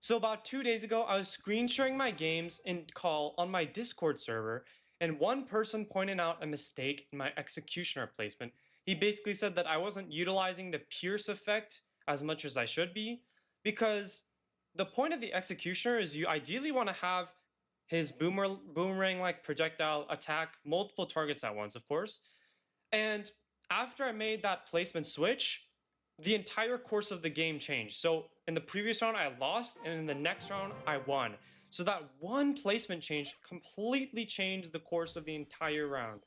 So about 2 days ago, I was screen sharing my games in call on my Discord server, and one person pointed out a mistake in my executioner placement. He basically said that I wasn't utilizing the Pierce effect as much as I should be, because the point of the executioner is you ideally want to have his boomerang like projectile attack multiple targets at once, of course. And after I made that placement switch, the entire course of the game changed. So in the previous round, I lost, and in the next round, I won. So that one placement change completely changed the course of the entire round.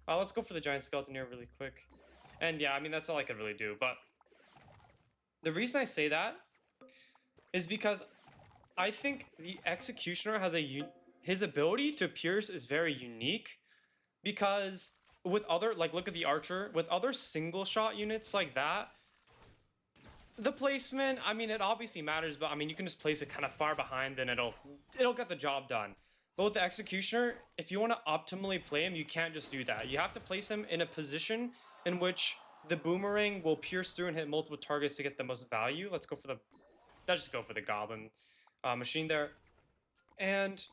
Let's go for the giant skeleton here really quick. And yeah, I mean, that's all I could really do. But the reason I say that is because I think the executioner has his ability to pierce is very unique, because with other, like, look at the archer, with other single shot units like that, the placement, I mean, it obviously matters, but I mean, you can just place it kind of far behind and it'll get the job done. But with the executioner, if you want to optimally play him, you can't just do that. You have to place him in a position in which the boomerang will pierce through and hit multiple targets to get the most value. Let's just go for the goblin machine there. And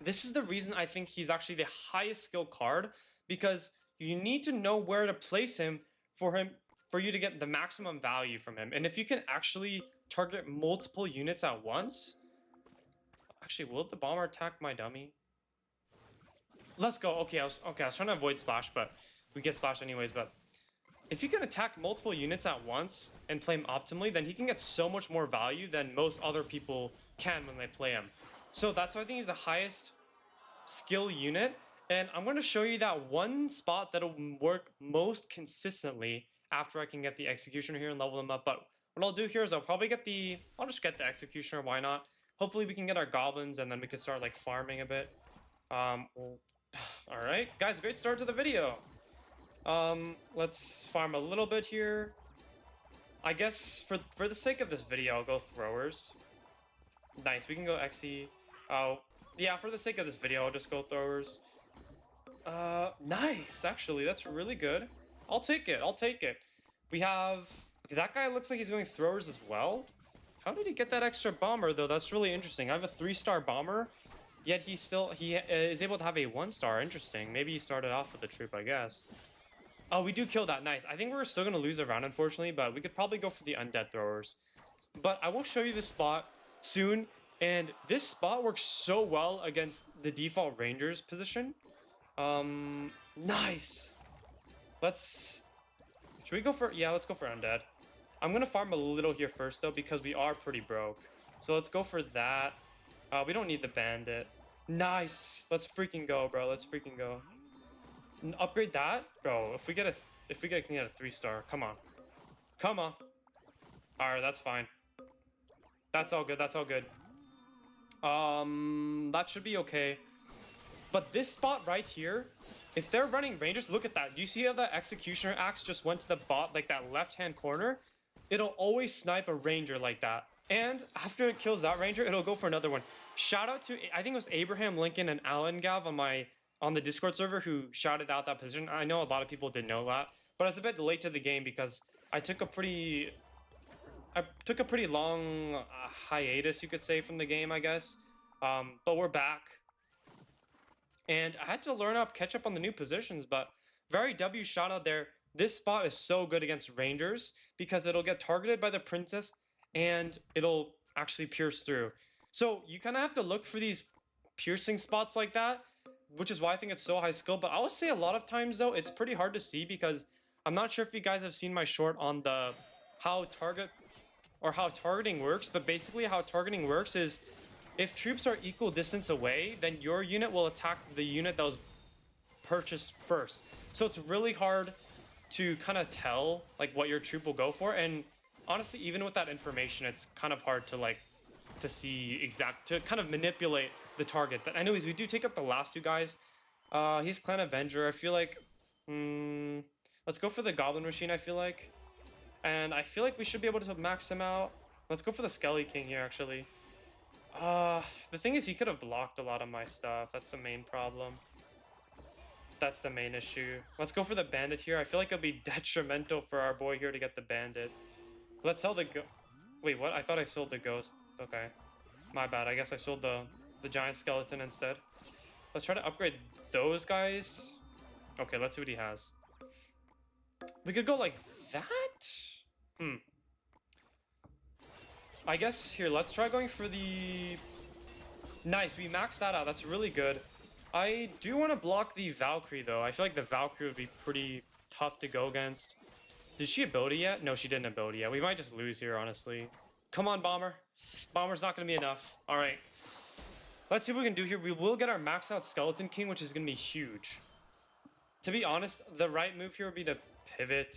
this is the reason I think he's actually the highest skill card, because you need to know where to place him for you to get the maximum value from him. And if you can actually target multiple units at once... Actually, will the bomber attack my dummy? Let's go. Okay, I was trying to avoid splash, but we get splash anyways. But if you can attack multiple units at once and play him optimally, then he can get so much more value than most other people can when they play him. So that's why I think he's the highest skill unit. And I'm going to show you that one spot that'll work most consistently after I can get the executioner here and level them up. But what I'll do here is I'll just get the executioner, why not? Hopefully we can get our goblins and then we can start like farming a bit. Alright, guys, great start to the video. Let's farm a little bit here. I guess for the sake of this video, I'll go throwers. Nice, we can go XE. Oh, yeah, for the sake of this video, I'll just go throwers. Nice, actually, that's really good. I'll take it. We have... That guy looks like he's going throwers as well. How did he get that extra bomber, though? That's really interesting. I have a 3-star bomber, yet he is able to have a 1-star. Interesting. Maybe he started off with the troop, I guess. Oh, we do kill that. Nice. I think we're still going to lose a round, unfortunately, but we could probably go for the undead throwers. But I will show you this spot soon, and this spot works so well against the default Rangers position. Nice. Should we go for... Yeah, let's go for undead. I'm going to farm a little here first, though, because we are pretty broke. So let's go for that. We don't need the bandit. Nice. Let's freaking go, bro. Let's freaking go. Upgrade that? Bro, if we get a 3-star. Come on. Come on. Alright, that's fine. That's all good. That's all good. That should be okay. But this spot right here, if they're running Rangers, look at that. Do you see how the Executioner axe just went to the bot, like that left-hand corner? It'll always snipe a Ranger like that. And after it kills that Ranger, it'll go for another one. Shout out to, I think it was Abraham Lincoln and Alan Gav on the Discord server who shouted out that position. I know a lot of people didn't know that, but I was a bit late to the game because I took a pretty long hiatus, you could say, from the game, I guess. But we're back. And I had to catch up on the new positions, but very W shout out there. This spot is so good against Rangers because it'll get targeted by the Princess and it'll actually pierce through. So you kind of have to look for these piercing spots like that, which is why I think it's so high skill. But I would say a lot of times, though, it's pretty hard to see because I'm not sure if you guys have seen my short on how targeting works. But basically how targeting works is if troops are equal distance away, then your unit will attack the unit that was purchased first. So it's really hard to kind of tell like what your troop will go for. And honestly, even with that information, it's kind of hard to to kind of manipulate the target. But anyways, we do take up the last two guys. He's Clan Avenger. I feel like let's go for the Goblin Machine, I feel like. And I feel like we should be able to max him out. Let's go for the Skelly King here, actually. The thing is, he could have blocked a lot of my stuff. That's the main problem. That's the main issue. Let's go for the bandit here. I feel like it'll be detrimental for our boy here to get the bandit. Let's sell the Wait, what? I thought I sold the ghost. Okay. My bad. I guess I sold the giant skeleton instead. Let's try to upgrade those guys. Okay, let's see what he has. We could go like that? Hmm. I guess here, let's try going for the... Nice, we maxed that out. That's really good. I do want to block the Valkyrie, though. I feel like the Valkyrie would be pretty tough to go against. Did she ability yet? No, she didn't ability yet. We might just lose here, honestly. Come on, Bomber. Bomber's not going to be enough. All right. Let's see what we can do here. We will get our maxed out Skeleton King, which is going to be huge. To be honest, the right move here would be to pivot.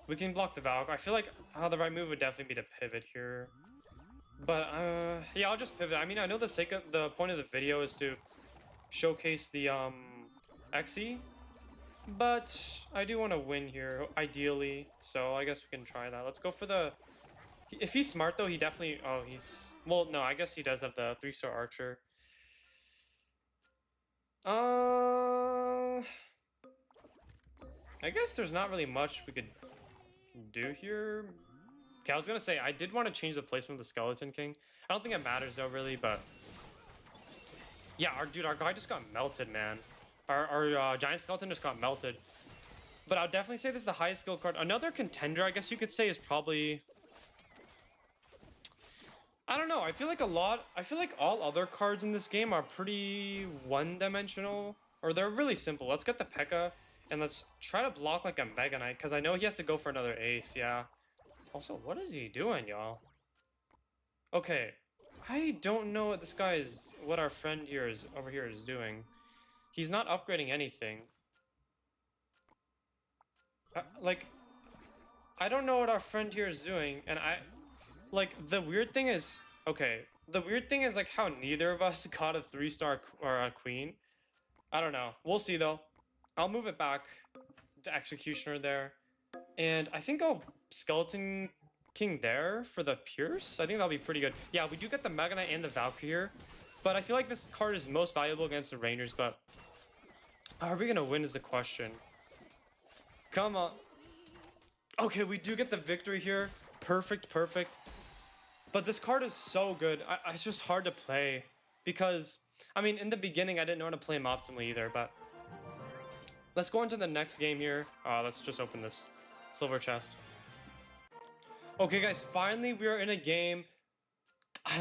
We can block the Valkyrie. I feel like the right move would definitely be to pivot here. But, yeah, I'll just pivot. I mean, I know the point of the video is to showcase the, XE. But I do want to win here, ideally. So I guess we can try that. Let's go for the... If he's smart, though, he definitely... Oh, he's... Well, no, I guess he does have the 3-star archer. I guess there's not really much we could do here. Okay, I was gonna say, I did want to change the placement of the Skeleton King. I don't think it matters, though, really, but... Yeah, our guy just got melted, man. Our giant skeleton just got melted. But I would definitely say this is the highest skill card. Another contender, I guess you could say, is probably... I don't know. I feel like all other cards in this game are pretty one-dimensional. Or they're really simple. Let's get the P.E.K.K.A. and let's try to block like a Mega Knight. Because I know he has to go for another ace, yeah. Also, what is he doing, y'all? Okay. I don't know what our friend here over here is doing. He's not upgrading anything. I don't know what our friend here is doing, and the weird thing is, like, how neither of us got a 3-star or a queen. I don't know. We'll see, though. I'll move it back, the Executioner there, and I think I'll Skeleton King there for the Pierce. I think that'll be pretty good. Yeah, we do get the Mega Knight and the Valkyrie here, but I feel like this card is most valuable against the Rangers, but are we gonna win is the question. Come on. Okay, we do get the victory here. Perfect, perfect. But this card is so good. It's just hard to play because, I mean, in the beginning, I didn't know how to play him optimally either, but let's go into the next game here. Let's just open this silver chest. Okay, guys, finally we are in a game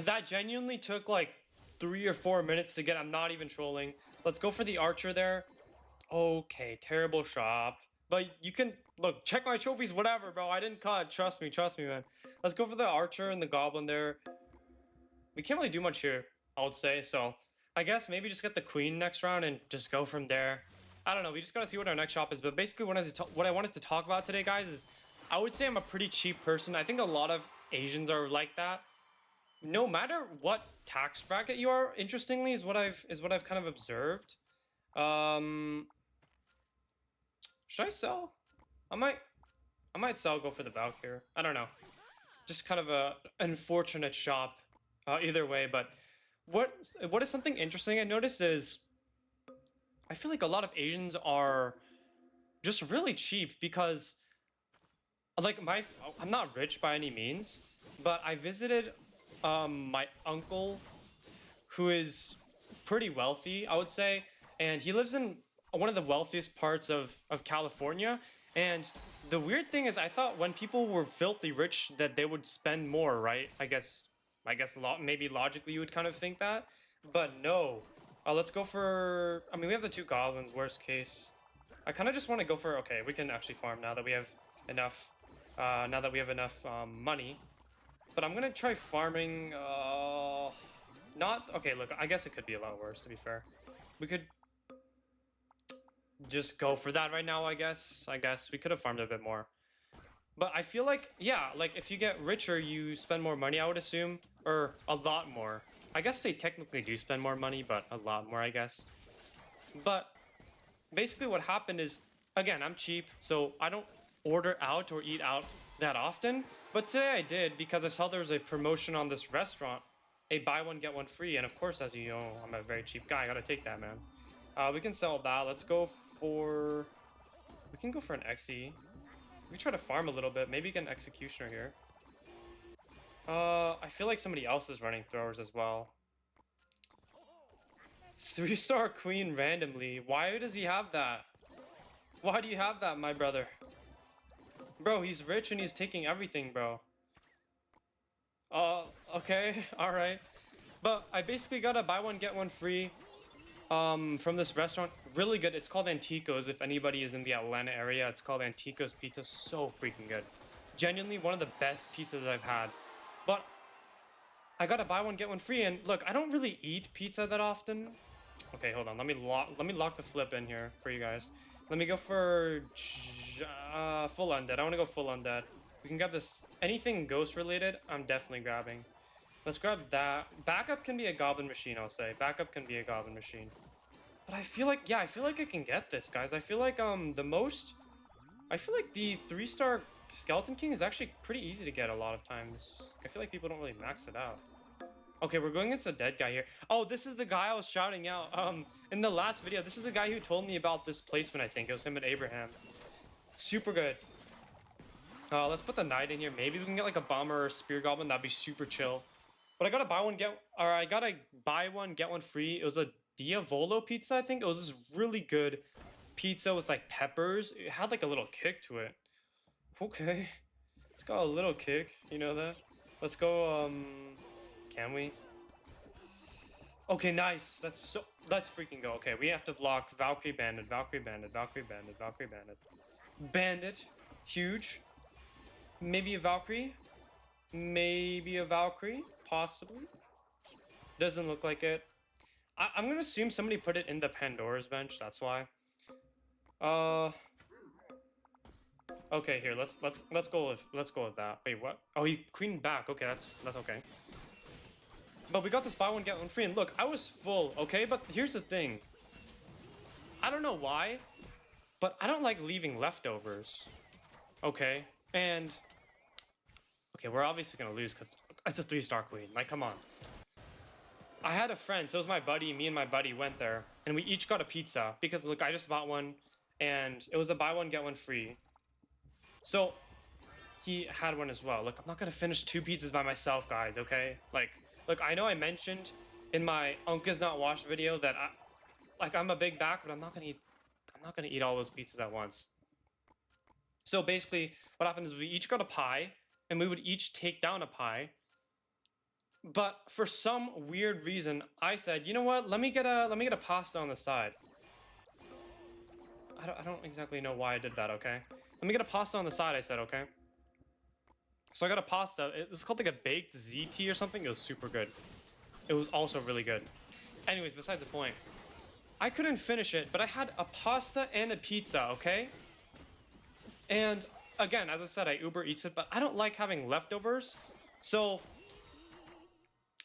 that genuinely took like 3 or 4 minutes to get. I'm not even trolling. Let's go for the archer there. Okay, terrible shop. But you can, look, check my trophies, whatever, bro. I didn't cut. Trust me, man. Let's go for the archer and the goblin there. We can't really do much here, I would say. So I guess maybe just get the queen next round and just go from there. I don't know. We just got to see what our next shop is. But basically what I wanted to talk about today, guys, is I would say I'm a pretty cheap person. I think a lot of Asians are like that. No matter what tax bracket you are, interestingly, is what I've kind of observed. Should I sell? I might sell, go for the Valk here. I don't know. Just kind of a unfortunate shop either way, but what is something interesting I noticed is I feel like a lot of Asians are just really cheap because like I'm not rich by any means, but I visited my uncle who is pretty wealthy, I would say, and he lives in one of the wealthiest parts of California. And the weird thing is, I thought when people were filthy rich that they would spend more, right? I guess maybe logically you would kind of think that, but no. Let's go for, I mean, we have the 2 goblins, worst case. I kind of just want to go for, okay, we can actually farm now that we have enough, money. But I'm gonna try farming, okay, look, I guess it could be a lot worse, to be fair. We could just go for that right now, I guess. We could have farmed a bit more. But I feel like, yeah, like if you get richer, you spend more money, I would assume. Or a lot more. I guess they technically do spend more money, but a lot more, I guess. But basically what happened is, again, I'm cheap, so I don't order out or eat out that often. But today I did because I saw there was a promotion on this restaurant. A buy one, get one free. And of course, as you know, I'm a very cheap guy. I gotta take that, man. We can sell that. Let's go for... We can go for an XE. We can try to farm a little bit. Maybe get an Executioner here. I feel like somebody else is running throwers as well. 3-star queen randomly. Why does he have that? Why do you have that, my brother? Bro, he's rich and he's taking everything, bro. Okay, alright. But I basically got a buy one, get one free from this restaurant. Really good. It's called Antico's. If anybody is in the Atlanta area, it's called Antico's Pizza. So freaking good. Genuinely one of the best pizzas I've had. But I got a buy one, get one free. And look, I don't really eat pizza that often. Okay, hold on. Let me lock the flip in here for you guys. Let me go for full undead. I want to go full undead. We can grab this. Anything ghost related, I'm definitely grabbing. Let's grab that. Backup can be a goblin machine, I'll say. Backup can be a goblin machine. But I feel like, yeah, I feel like I can get this, guys. I feel like I feel like the 3-star Skeleton King is actually pretty easy to get a lot of times. I feel like people don't really max it out. Okay, we're going against a dead guy here. Oh, this is the guy I was shouting out in the last video. This is the guy who told me about this placement, I think. It was him and Abraham. Super good. Let's put the knight in here. Maybe we can get like a bomber or a spear goblin. That'd be super chill. But I got a buy one, get one free. It was a Diavolo pizza, I think. It was this really good pizza with like peppers. It had like a little kick to it. Okay. It's got a little kick, you know that? Let's go, can we? Okay, nice. Let's freaking go. Okay, we have to block Valkyrie Bandit, Valkyrie Bandit, Valkyrie Bandit, Valkyrie Bandit. Bandit. Huge. Maybe a Valkyrie. Maybe a Valkyrie. Possibly. Doesn't look like it. I'm gonna assume somebody put it in the Pandora's bench. That's why. Okay, here. Let's go with that. Wait, what? Oh, he queened back. Okay, that's okay. But we got this buy one get one free, and look, I was full. Okay, but here's the thing. I don't know why, but I don't like leaving leftovers. Okay, and okay, we're obviously gonna lose because it's a 3-star queen. Like, come on. I had a friend, so it was my buddy. Me and my buddy went there, and we each got a pizza because look, I just bought one, and it was a buy one get one free. So he had one as well. Look, I'm not gonna finish 2 pizzas by myself, guys. Okay, like, look, I know I mentioned in my Uncle's Not Washed video that I'm a big back, but I'm not gonna eat all those pizzas at once. So basically, what happened is we each got a pie, and we would each take down a pie. But for some weird reason, I said, you know what? Let me get a pasta on the side. I don't exactly know why I did that. Okay, let me get a pasta on the side. I said, okay. So I got a pasta. It was called like a baked ZT or something. It was super good. It was also really good. Anyways, besides the point. I couldn't finish it, but I had a pasta and a pizza, okay? And again, as I said, I Uber Eats it, but I don't like having leftovers. So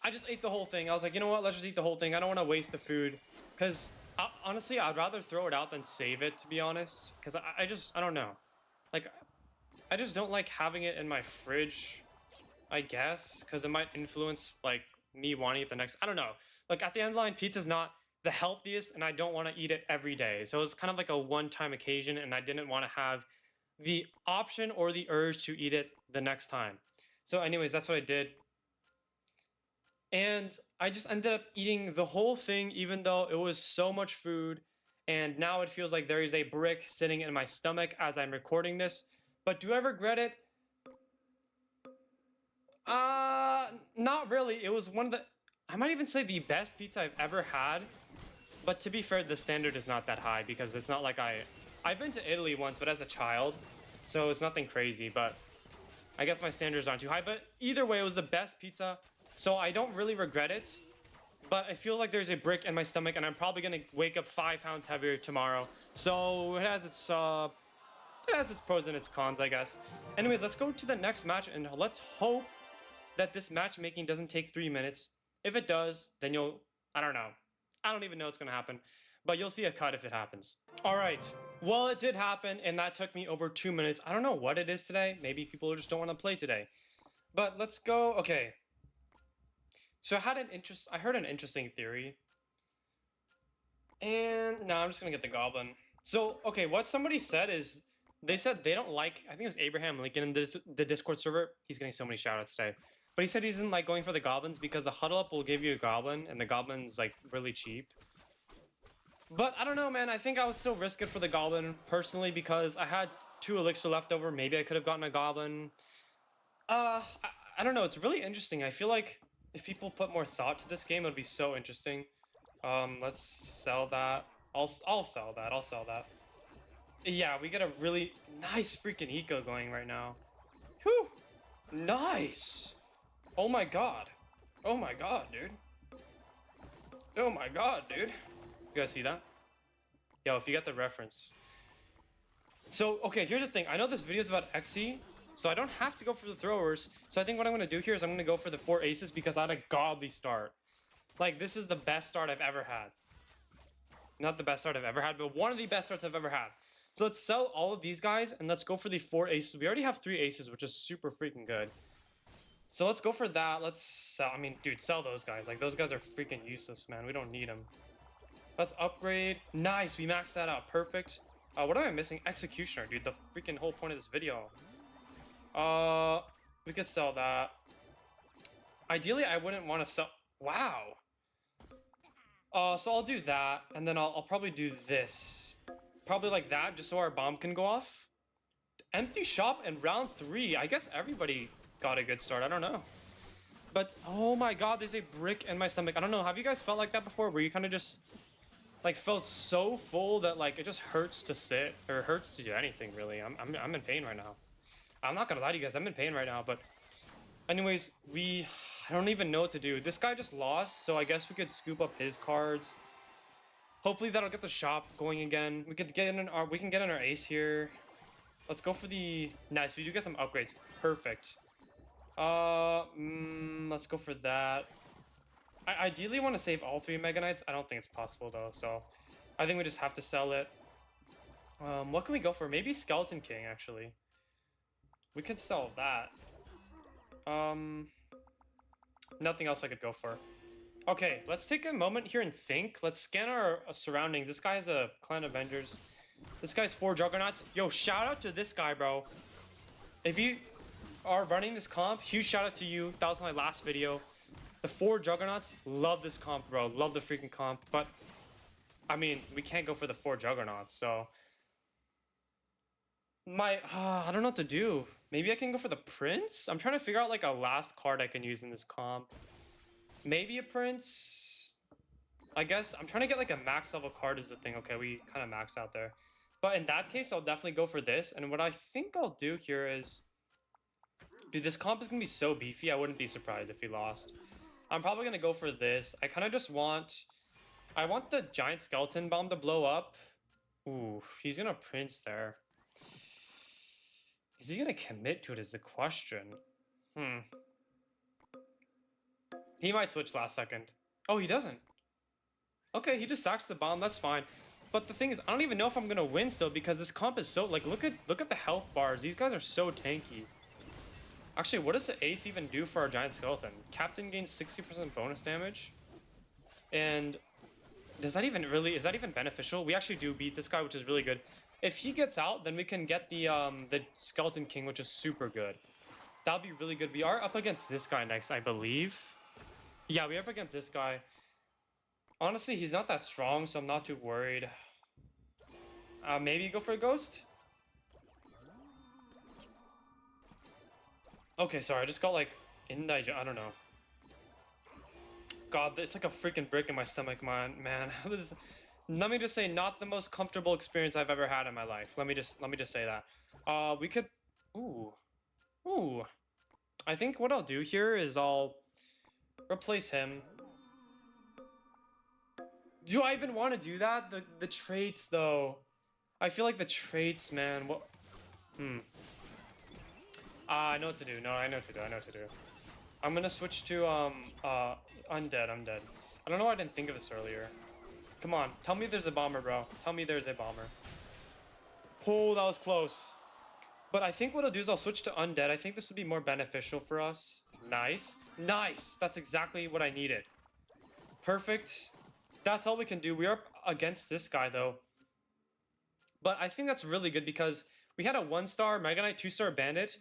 I just ate the whole thing. I was like, you know what? Let's just eat the whole thing. I don't want to waste the food. Because honestly, I'd rather throw it out than save it, to be honest. Because I don't know. Like, I just don't like having it in my fridge, I guess. Because it might influence, like, me wanting it the next... I don't know. Like, at the end of the line, pizza's not the healthiest, and I don't want to eat it every day. So it's kind of like a one-time occasion, and I didn't want to have the option or the urge to eat it the next time. So anyways, that's what I did. And I just ended up eating the whole thing, even though it was so much food. And now it feels like there is a brick sitting in my stomach as I'm recording this. But do I regret it? Not really. It was one of the... I might even say the best pizza I've ever had. But to be fair, the standard is not that high because it's not like I've been to Italy once, but as a child. So it's nothing crazy, but I guess my standards aren't too high. But either way, it was the best pizza. So I don't really regret it. But I feel like there's a brick in my stomach, and I'm probably going to wake up 5 pounds heavier tomorrow. So it has its pros and its cons, I guess. Anyways, let's go to the next match, and let's hope that this matchmaking doesn't take 3 minutes. If it does, then I don't know. I don't even know what's going to happen. But you'll see a cut if it happens. All right. Well, it did happen, and that took me over 2 minutes. I don't know what it is today. Maybe people just don't want to play today. But let's go. Okay. So I heard an interesting theory. And no, I'm just going to get the goblin. So, okay, what somebody said is, they said they don't like, I think it was Abraham Lincoln in the Discord server. He's getting so many shoutouts today. But he said he isn't like going for the goblins because the huddle up will give you a goblin, and the goblin's like really cheap. But I don't know, man. I think I would still risk it for the goblin personally because I had 2 elixir left over. Maybe I could have gotten a goblin. I, I don't know. It's really interesting. I feel like if people put more thought to this game, it would be so interesting. Let's sell that. I'll sell that. I'll sell that. Yeah, we get a really nice freaking eco going right now. Whew! Nice! Oh my god. Oh my god, dude. Oh my god, dude. You guys see that? Yo, if you get the reference. So, okay, here's the thing. I know this video is about XE, so I don't have to go for the throwers. So I think what I'm going to do here is I'm going to go for the 4 aces because I had a godly start. Like, this is the best start I've ever had. Not the best start I've ever had, but one of the best starts I've ever had. So let's sell all of these guys, and let's go for the 4 aces. We already have 3 aces, which is super freaking good. So let's go for that. Let's sell. I mean, dude, sell those guys. Like, those guys are freaking useless, man. We don't need them. Let's upgrade. Nice. We maxed that out. Perfect. What am I missing? Executioner, dude. The freaking whole point of this video. We could sell that. Ideally, I wouldn't want to sell. Wow. So I'll do that, and then I'll probably do this. Probably like that, just so our bomb can go off. Empty shop in round 3. I guess everybody got a good start. I don't know. But, oh my god, there's a brick in my stomach. I don't know. Have you guys felt like that before? Where you kind of just, like, felt so full that, like, it just hurts to sit. Or hurts to do anything, really. I'm in pain right now. I'm not gonna lie to you guys. I'm in pain right now. But, anyways, I don't even know what to do. This guy just lost, so I guess we could scoop up his cards. Hopefully that'll get the shop going again. We can get in our ace here. Let's go for the nice. We do get some upgrades. Perfect. Let's go for that. I ideally want to save all 3 Mega Knights. I don't think it's possible though, so I think we just have to sell it. What can we go for? Maybe Skeleton King actually. We could sell that. Nothing else I could go for. Okay, let's take a moment here and think. Let's scan our surroundings. This guy has a Clan Avengers. This guy's 4 Juggernauts. Yo, shout out to this guy, bro. If you are running this comp, huge shout out to you. That was my last video. The 4 Juggernauts, love this comp, bro. Love the freaking comp. But, I mean, we can't go for the 4 Juggernauts, so... I don't know what to do. Maybe I can go for the Prince? I'm trying to figure out, like, a last card I can use in this comp. Maybe a Prince? I guess I'm trying to get like a max level card is the thing. Okay, we kind of maxed out there. But in that case, I'll definitely go for this. And what I think I'll do here is... Dude, this comp is going to be so beefy. I wouldn't be surprised if he lost. I'm probably going to go for this. I kind of just want... I want the giant skeleton bomb to blow up. Ooh, he's going to Prince there. Is he going to commit to it is the question. He might switch last second. Oh, he doesn't. Okay, he just sacks the bomb. That's fine. But the thing is, I don't even know if I'm gonna win still because this comp is so like look at the health bars. These guys are so tanky. Actually, what does the ace even do for our giant skeleton? Captain gains 60% bonus damage. And is that even beneficial? We actually do beat this guy, which is really good. If he gets out, then we can get the Skeleton King, which is super good. That'll be really good. We are up against this guy next, I believe. Yeah, we're up against this guy. Honestly, he's not that strong, so I'm not too worried. Maybe go for a ghost? Okay, sorry, I just got like I don't know. God, it's like a freaking brick in my stomach, man. This is, let me just say, not the most comfortable experience I've ever had in my life. Let me just say that. We could, ooh. I think what I'll do here is I'll replace him. Do I even want to do that? The traits, though. I feel like the traits, man. What? I know what to do. No, I know what to do. I'm gonna switch to undead. I don't know why I didn't think of this earlier. Come on, tell me there's a bomber, bro. Tell me there's a bomber. Oh, that was close. But I think what I'll do is I'll switch to undead. I think this would be more beneficial for us. Nice. That's exactly what I needed. Perfect. That's all we can do. We are up against this guy, though. But I think that's really good because we had a 1-star Mega Knight, 2-star Bandit.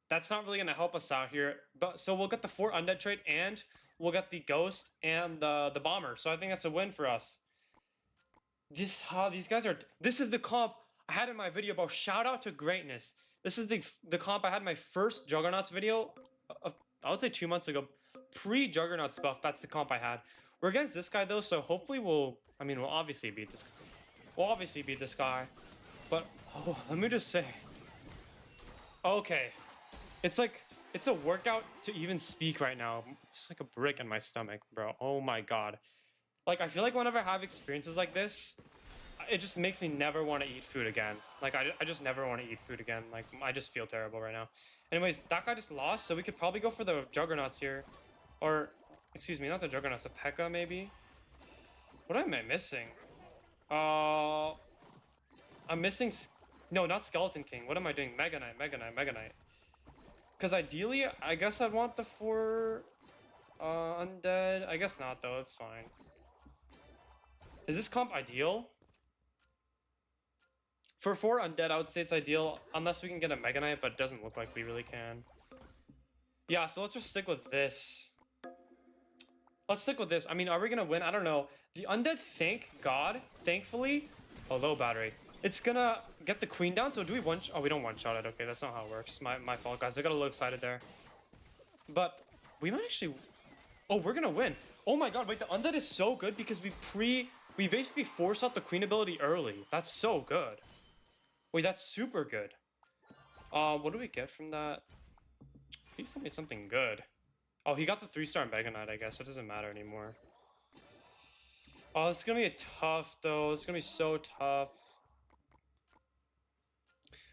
That's not really gonna help us out here. But so we'll get the 4 undead trait and we'll get the ghost and the bomber. So I think that's a win for us. These guys are. This is the comp I had in my video about shout out to greatness. This is the comp I had in my first Juggernauts video. I would say 2 months ago, pre Juggernauts buff. That's the comp I had. We're against this guy though, so hopefully we'll. I mean, we'll obviously beat this. We'll obviously beat this guy, but let me just say. Okay, it's like it's a workout to even speak right now. It's like a brick in my stomach, bro. Oh my god. Like, I feel like whenever I have experiences like this, it just makes me never want to eat food again. Like, I just never want to eat food again. Like, I just feel terrible right now. Anyways, that guy just lost, so we could probably go for the Juggernauts here. Or, excuse me, not the Juggernauts, the P.E.K.K.A. maybe? What am I missing? I'm missing... No, not Skeleton King. What am I doing? Mega Knight, Mega Knight, Mega Knight. Because ideally, I guess I'd want the 4... undead. I guess not, though. It's fine. Is this comp ideal? For 4 undead, I would say it's ideal, unless we can get a Mega Knight, but it doesn't look like we really can. Yeah, so let's just stick with this. Let's stick with this. I mean, are we gonna win? I don't know. The undead, thank God, thankfully... Oh, low battery. It's gonna get the queen down, so do we one... Oh, we don't one-shot it. Okay, that's not how it works. My fault, guys. I got a little excited there. But we might actually... Oh, we're gonna win. Oh my god, wait, the undead is so good because we basically force out the queen ability early. That's so good. Wait, that's super good. What do we get from that? Please tell me it's something good. Oh, he got the 3-star Mega Knight, I guess. It doesn't matter anymore. Oh, it's gonna be tough, though. It's gonna be so tough.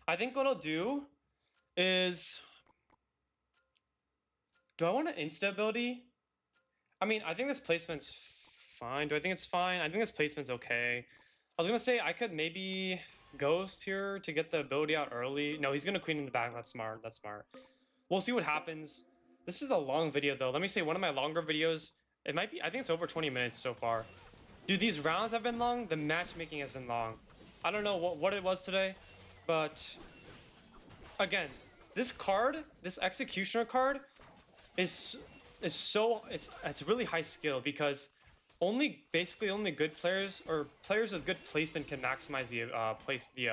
I think what I'll do is... Do I want an insta ability? I mean, I think this placement's fine. Do I think it's fine? I think this placement's okay. I was gonna say I could maybe ghost here to get the ability out early. No, he's gonna queen in the back. That's smart. That's smart. We'll see what happens. This is a long video, though. Let me say one of my longer videos. It might be... I think it's over 20 minutes so far. Dude, these rounds have been long. The matchmaking has been long. I don't know what it was today, but... Again, this card, this Executioner card, is it's really high skill because basically only good players or players with good placement can maximize the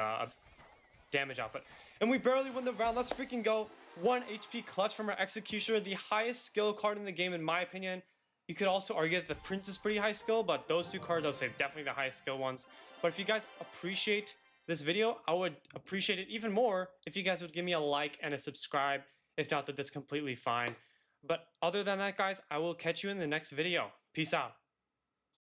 damage output. And we barely win the round. Let's freaking go. 1 HP clutch from our Executioner, the highest skill card in the game in my opinion. You could also argue that the Prince is pretty high skill, but those 2 cards I would say definitely the highest skill ones. But if you guys appreciate this video, I would appreciate it even more if you guys would give me a like and a subscribe. If not, that's completely fine. But other than that, guys, I will catch you in the next video. Peace out.